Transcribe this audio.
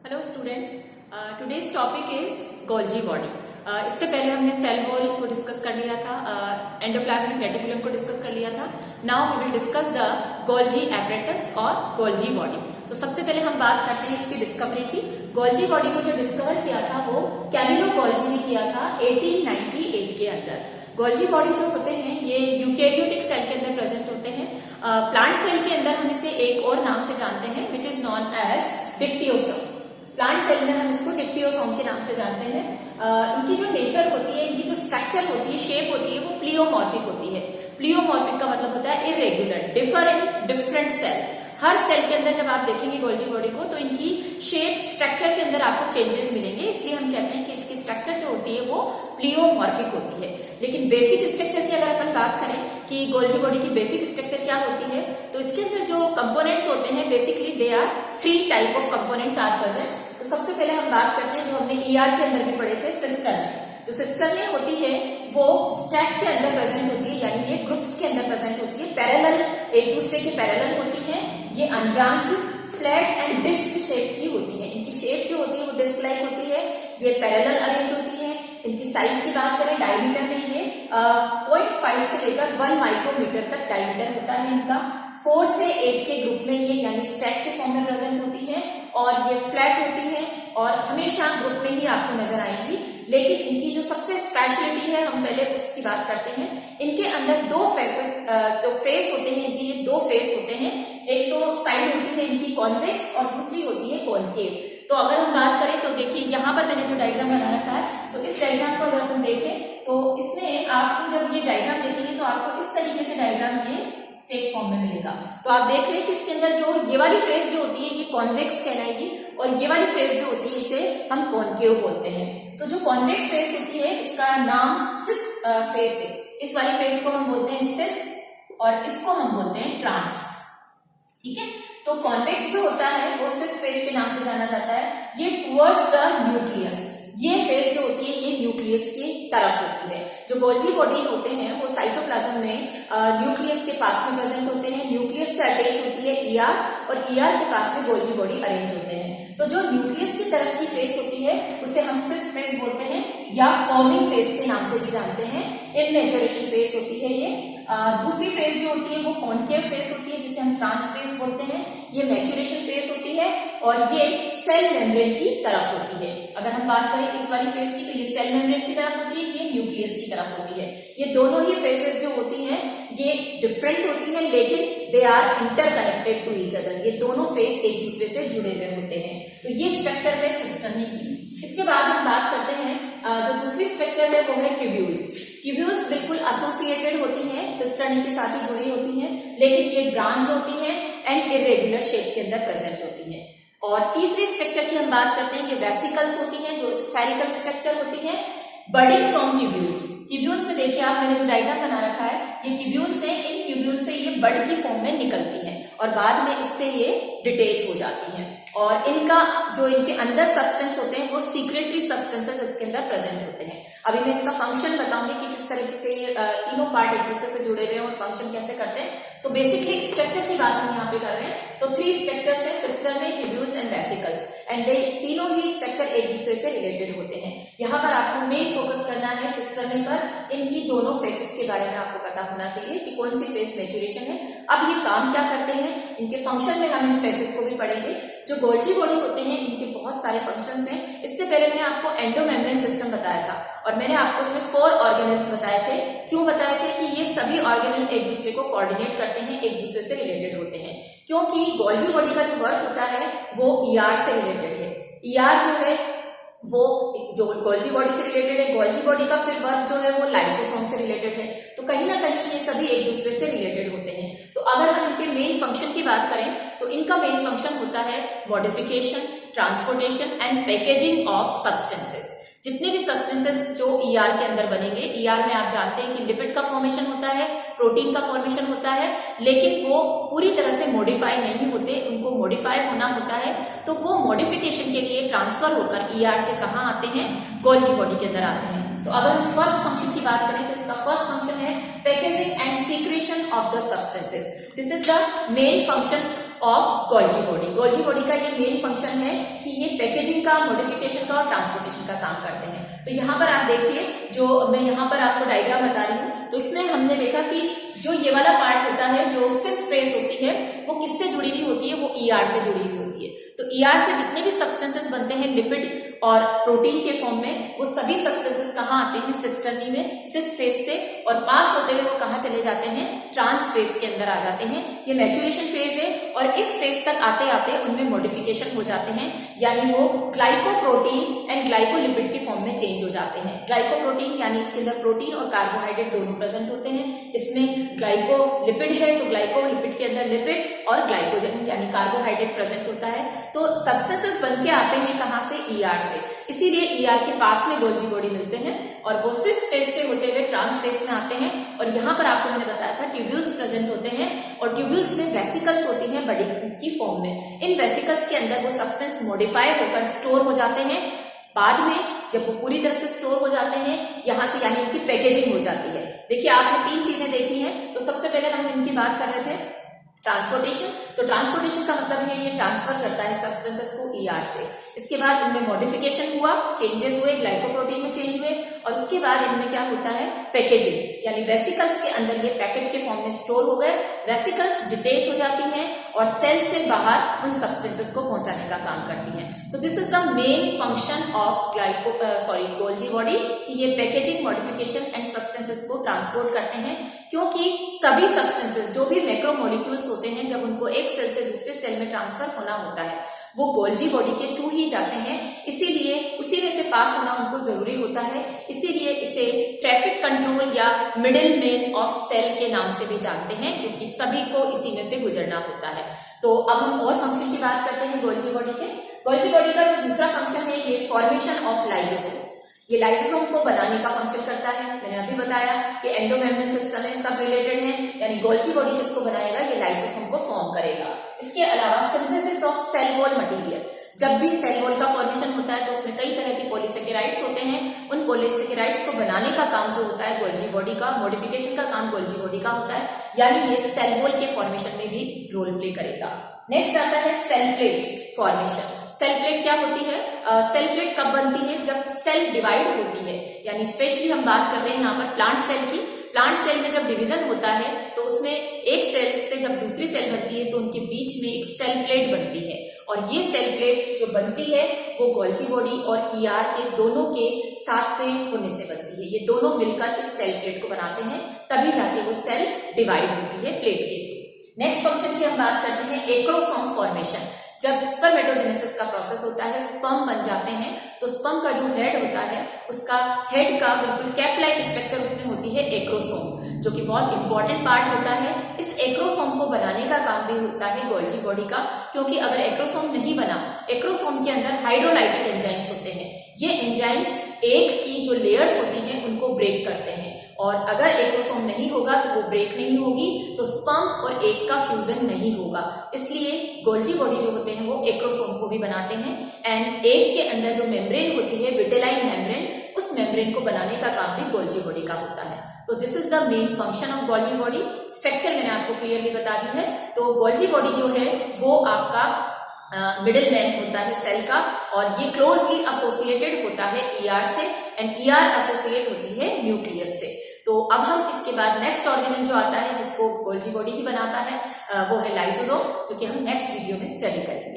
Hello students, today's topic is Golgi body. इससे पहले हमने सेल वॉल को डिस्कस कर लिया था, एंडोप्लाज्मिक रेटिकुलम को डिस्कस कर लिया था। Now we will discuss the Golgi apparatus और गोल्जी बॉडी। तो सबसे पहले हम बात करते हैं इसकी डिस्कवरी की। गोल्जी बॉडी को जो डिस्कवर किया था वो कैमिलो गोल्जी ने किया था 1898 के अंदर। गोल्जी बॉडी जो होते हैं ये यूकेरियोटिक सेल के अंदर प्रेजेंट होते हैं। प्लांट सेल के अंदर हम इसे एक और नाम से जानते हैं which is known as dictyosome. Plant cell में हम इसको डिक्टियोसोम के नाम से जानते हैं। इनकी जो नेचर होती है, इनकी जो स्ट्रक्चर होती है, शेप होती है, वो प्लियोमॉर्फिक होती है। प्लियोमॉर्फिक का मतलब होता है irregular, differ in different cell. हर सेल के अंदर जब आप देखेंगे गोल्जी बॉडी को तो इनकी शेप स्ट्रक्चर के अंदर आपको चेंजेस मिलेंगे, इसलिए हम कहते हैं कि इसकी स्ट्रक्चर जो होती है वो प्लियोमॉर्फिक होती है। लेकिन बेसिक स्ट्रक्चर की अगर अपन बात करें कि गोल्जी बॉडी की बेसिक स्ट्रक्चर क्या होती है, तो इसके अंदर जो कंपोनेंट्स होते हैं basically they are 3 type of components are present. तो सबसे पहले हम बात करते हैं जो हमने ईआर के अंदर भी पढ़े थे, सिस्टर्नी। जो सिस्टर्नी होती है वो स्टैक के अंदर प्रेजेंट होती है, यानी ये ग्रुप्स के अंदर प्रेजेंट होती है, पैरेलल, एक दूसरे के पैरेलल होती है। ये unbranched, flat and disc shape की होती है। इनकी शेप जो होती है वो डिस्क लाइक होती है। ये पैरेलल अरेंज होती है। इनकी साइज की बात करें, डायमीटर में ये 0.5 से लेकर 1 माइक्रोमीटर तक डायमीटर होता है इनका। 4 से 8 के ग्रुप में ये यानी स्टैक के फॉर्म में प्रेजेंट होती है और ये फ्लैट होती है और हमेशा ग्रुप में ही आपको नजर आएगी। लेकिन इनकी जो सबसे स्पेशलिटी है, हम पहले उसकी बात करते हैं। इनके अंदर 2 फेसेस, जो फेस होते हैं इनके, ये 2 फेस होते हैं। एक तो साइड होती है इनकी कॉन्वेक्स और दूसरी होती है कॉनकेव। तो अगर हम बात करें तो देखिए यहाँ पर मैंने जो डायग्राम बना रखा है, तो इस डायग्राम को अगर हम देखें तो इसमें आपको जब ये डायग्राम देखेंगे तो आपको इस तरीके से डायग्राम ये स्टेक फॉर्म में मिलेगा। तो आप देख रहे हैं कि इसके अंदर जो ये वाली फेस जो होती है ये कॉन्वेक्स कहलाएगी और ये वाली फेस जो होती है इसे हम कॉनकेव बोलते हैं। तो जो कॉन्वेक्स फेस होती है इसका नाम सिस फेस है। इस वाली फेस को हम बोलते हैं सिस और इसको हम बोलते हैं ट्रांस। ठीक है, तो कॉन्वेक्स जो होता है वो सिस फेस के नाम से जाना जाता है। ये टुवर्ड्स द न्यूक्लियस, ये फेस जो होती है ये न्यूक्लियस की तरफ होती है। जो गोल्जी बॉडी होते हैं वो साइटोप्लाज्म में न्यूक्लियस के पास में प्रेजेंट होते हैं। न्यूक्लियस से अटैच होती है ईआर और ईआर के पास में गोल्जी बॉडी अरेंज होते हैं। तो जो न्यूक्लियस की तरफ की फेस होती है उसे हम सिस फेस बोलते हैं या फॉर्मिंग फेस के नाम से भी जानते हैं। इमैच्योरेशन फेस होती है ये। दूसरी फेस जो होती है वो कॉनकेव फेस होती है जिसे हम ट्रांस फेस बोलते हैं। ये मैच्योरेशन फेस होती है और ये सेल मेम्ब्रेन की तरफ होती है। अगर हम बात करें इस वाली फेस की तो ये सेल मेम्ब्रेन की तरफ होती है, ये न्यूक्लियस की तरफ होती है। ये दोनों ही फेसेस जो होती हैं ये डिफरेंट होती हैं लेकिन they are interconnected to each other. ये दोनों फेस एक दूसरे से जुड़े हुए होते हैं। तो ये स्ट्रक्चर है सिस्टर्नी की। इसके बाद हम बात करते हैं जो दूसरी स्ट्रक्चर है वो है ट्यूब्यूल्स। ट्यूब्यूल्स बिल्कुल एसोसिएटेड होती हैं, सिस्टर्नी के साथ ही जुड़ी होती हैं, लेकिन ये ब्रांच होती हैं एंड इरेगुलर शेप के अंदर प्रेजेंट होती हैं। और तीसरी स्ट्रक्चर की हम बात करते हैं, ये वेसिकल्स होती हैं जो स्फेरिकल स्ट्रक्चर होती हैं, बडिंग फ्रॉम ट्यूब्यूल्स। ट्यूब्यूल्स में देखिए आप, मैंने जो डायग्राम बना रखा है ये ट्यूब्यूल्स है। इन ट्यूब्यूल से ये बड की फॉर्म में निकलती हैं और बाद में इससे ये डिटेच हो जाती हैं। और इनका जो इनके अंदर सब्सटेंस होते हैं वो सीक्रेटरी सब्सटेंसेस इसके अंदर प्रेजेंट होते हैं। अभी मैं इसका फंक्शन बताऊंगी कि किस तरीके से ये तीनों पार्ट एक दूसरे से जुड़े हुए हैं और फंक्शन कैसे करते हैं। तो बेसिकली स्ट्रक्चर की बात हम यहाँ पे कर रहे हैं। तो 3 स्ट्रक्चर्स है, cisternae, tubules and vesicles, and they तीनों ही स्ट्रक्चर एक दूसरे से रिलेटेड होते हैं। यहाँ पर आपको मेन फोकस करना है सिस्टर्नी पर। इनकी दोनों फेसेस के बारे में आपको पता होना चाहिए कि कौन सी फेस मैच्योरेशन है। अब ये काम क्या करते हैं, इनके फंक्शन में हम इन फेसेस को भी पढ़ेंगे। जो गोल्जी बॉडी होते हैं इनके बहुत सारे फंक्शंस हैं। इससे पहले मैंने आपको एंडोमेम्ब्रेन सिस्टम बताया था और मैंने आपको इसमें 4 ऑर्गेनल्स बताए थे। क्यों बताए थे कि ये सभी ऑर्गेनल एक दूसरे को कोऑर्डिनेट करते हैं, एक दूसरे से रिलेटेड होते हैं। क्योंकि गोल्जी बॉडी का जो वर्क होता है वो ईआर से रिलेटेड है। ईआर जो है वो जो गोल्जी बॉडी से रिलेटेड है, गोल्जी बॉडी का फिर वर्क जो है वो लाइसोसोम से रिलेटेड है। तो कहीं ना कहीं ये सभी एक दूसरे से रिलेटेड होते हैं। तो अगर हम इनके मेन फंक्शन की बात करें तो इनका मेन फंक्शन होता है modification, transportation and packaging of substances. जितने भी सब्सटेंसेस जो ईआर के अंदर बनेंगे, ईआर में आप जानते हैं कि लिपिड का फॉर्मेशन होता है, प्रोटीन का फॉर्मेशन होता है, लेकिन वो पूरी तरह से मॉडिफाई नहीं होते, उनको मॉडिफाई होना होता है। तो वो मॉडिफिकेशन के लिए ट्रांसफर होकर ईआर से कहाँ आते हैं, गोल्जी बॉडी के अंदर आते हैं। तो अगर हम फर्स्ट फंक्शन की बात करें तो इसका फर्स्ट फंक्शन है packaging and secretion of the substances. This is the main function of Golgi body. Golgi body का ये मेन फंक्शन है कि ये पैकेजिंग का, मॉडिफिकेशन का और ट्रांसपोर्टेशन का काम करते हैं। तो यहाँ पर आप देखिए, जो मैं यहाँ पर आपको डायग्राम बता रही हूँ, तो इसमें हमने देखा कि जो ये वाला पार्ट होता है, जो सिस फेस होती है, वो किससे जुड़ी हुई होती है, वो ईआर से जुड़ी हुई होती है। तो ईआर से जितने भी सब्सटेंसेस बनते हैं लिपिड और प्रोटीन के फॉर्म में, वो सभी सब्सटेंसेस कहाँ आते हैं, सिस्टर्नी में, सिस फेस से, और पास होते हुए वो कहाँ चले जाते हैं, ट्रांस फेज के अंदर आ जाते हैं। ये मैच्योरेशन फेज है और इस फेज तक आते आते उनमें मॉडिफिकेशन हो जाते हैं, यानी वो ग्लाइकोप्रोटीन एंड ग्लाइकोलिपिड के फॉर्म में चेंज हो जाते हैं। ग्लाइकोप्रोटीन यानी इसके अंदर प्रोटीन और कार्बोहाइड्रेट दोनों प्रेजेंट होते हैं। इसमें ग्लाइकोलिपिड है तो ग्लाइकोलिपिड के अंदर लिपिड और ग्लाइकोजन यानी कार्बोहाइड्रेट प्रेजेंट होता है। तो सब्सटेंसेस बन के आते हैं कहाँ से, ईआर से। इसीलिए ईआर के पास में गोल्जी बॉडी मिलते हैं और वो सिस फेज से होते हुए ट्रांस फेज में आते हैं। और यहाँ पर आपको मैंने बताया था ट्यूब्यूल्स प्रेजेंट होते हैं और ट्यूब्यूल्स में वेसिकल्स होती हैं बड़ी की फॉर्म में। इन वेसिकल्स के अंदर वो सब्सटेंस मॉडिफाई होकर स्टोर हो जाते हैं। बाद में जब वो पूरी तरह से स्टोर हो जाते हैं, यहाँ से यानी इनकी पैकेजिंग हो जाती है। देखिए, आपने 3 चीजें देखी हैं। तो सबसे पहले हम इनकी बात कर रहे थे ट्रांसपोर्टेशन। तो ट्रांसपोर्टेशन का मतलब है ये ट्रांसफर करता है सब्सटेंसेस को ईआर से। इसके बाद इनमें मॉडिफिकेशन हुआ, चेंजेस हुए, ग्लाइकोप्रोटीन में चेंज हुए, और उसके बाद इनमें क्या होता है, पैकेजिंग, यानी वेसिकल्स के अंदर ये पैकेट के फॉर्म में स्टोर हो गए। वेसिकल्स डिटेच हो जाती हैं और सेल से बाहर उन सब्सटेंसेस को पहुंचाने का काम करती हैं। तो this is the main function of Golgi body कि ये पैकेजिंग, मॉडिफिकेशन एंड सब्सटेंसेस को ट्रांसपोर्ट करते हैं। क्योंकि सभी सब्सटेंसेस जो भी मैक्रोमोलिक्यूल्स होते हैं, जब उनको एक सेल से दूसरे सेल में ट्रांसफर होना होता है, वो गोल्जी बॉडी के थ्रू ही जाते हैं। इसीलिए उसी में से पास होना उनको जरूरी होता है। इसीलिए इसे ट्रैफिक कंट्रोल या मिडिल मैन ऑफ सेल के नाम से भी जानते हैं, क्योंकि सभी को इसी में से गुजरना होता है। तो अब हम और फंक्शन की बात करते हैं गोल्जी बॉडी के। गोल्जी बॉडी का जो दूसरा फंक्शन है, ये फॉर्मेशन ऑफ लाइसोसोम्स। ये लाइसोसोम को बनाने का फंक्शन करता है। मैंने अभी बताया कि एंडोमेम्ब्रेन सिस्टम है, सब रिलेटेड है, यानी गोल्जी बॉडी किसको बनाएगा, ये लाइसोसोम को फॉर्म करेगा। इसके अलावा synthesis of cell wall material. जब भी सेल वॉल का फॉर्मेशन होता है तो उसमें कई तरह के पॉलीसेकेराइड्स होते हैं। उन पॉलीसेकेराइड्स को बनाने का काम जो होता है गोल्जी बॉडी का, मॉडिफिकेशन का काम गोल्जी बॉडी का होता है, यानी ये सेल वॉल के फॉर्मेशन में भी रोल प्ले करेगा। नेक्स्ट आता है cell plate formation. Cell plate क्या होती है? सेल प्लेट कब बनती है? जब सेल डिवाइड होती है, यानी स्पेशली हम बात कर रहे हैं यहाँ पर प्लांट सेल की। प्लांट सेल में जब डिवीजन होता है तो उसमें एक सेल से जब दूसरी सेल बनती है तो उनके बीच में एक सेल प्लेट बनती है, और ये सेल प्लेट जो बनती है वो गोल्जी बॉडी और ईआर के दोनों के साथ में होने से बनती है। ये दोनों मिलकर इस सेल प्लेट को बनाते हैं, तभी जाके वो सेल डिवाइड होती है प्लेट के थ्रू। नेक्स्ट फंक्शन की हम बात करते हैं एक्रोसोम फॉर्मेशन। जब स्पर्मेटोजेनेसिस का प्रोसेस होता है, स्पर्म बन जाते हैं, तो स्पर्म का जो हेड होता है, उसका हेड का बिल्कुल कैप लाइक स्ट्रक्चर उसमें होती है एक्रोसोम, जो कि बहुत इंपॉर्टेंट पार्ट होता है। इस एक्रोसोम को बनाने का काम भी होता है गोल्जी बॉडी का, क्योंकि अगर एक्रोसोम नहीं बना, एक्रोसोम के अंदर हाइड्रोलाइटिक एंजाइम्स होते हैं। ये एंजाइम्स एग की जो लेयर्स होती हैं उनको ब्रेक करते हैं, और अगर एक्रोसोम नहीं होगा तो वो ब्रेक नहीं होगी, तो स्पर्म और एग का फ्यूजन नहीं होगा। इसलिए गोल्जी बॉडी जो होते हैं वो एक्रोसोम को भी बनाते हैं। एंड एग के अंदर जो मेम्ब्रेन होती है, विटेलाइन मेम्ब्रेन, उस मेम्ब्रेन को बनाने का काम भी गोल्जी बॉडी का होता है। तो this is the main function of Golgi body. Structure मैंने आपको क्लियरली बता दी है। तो गोल्जी बॉडी जो है वो आपका मिडिल मैन होता है सेल का, और ये क्लोजली एसोसिएटेड होता है ईआर से, एंड ईआर एसोसिएट होती है न्यूक्लियस से। तो अब हम इसके बाद नेक्स्ट ऑर्गेनल जो आता है जिसको गोल्जी बॉडी ही बनाता है, वो है लाइसोसोम, जो कि हम नेक्स्ट वीडियो में स्टडी करेंगे।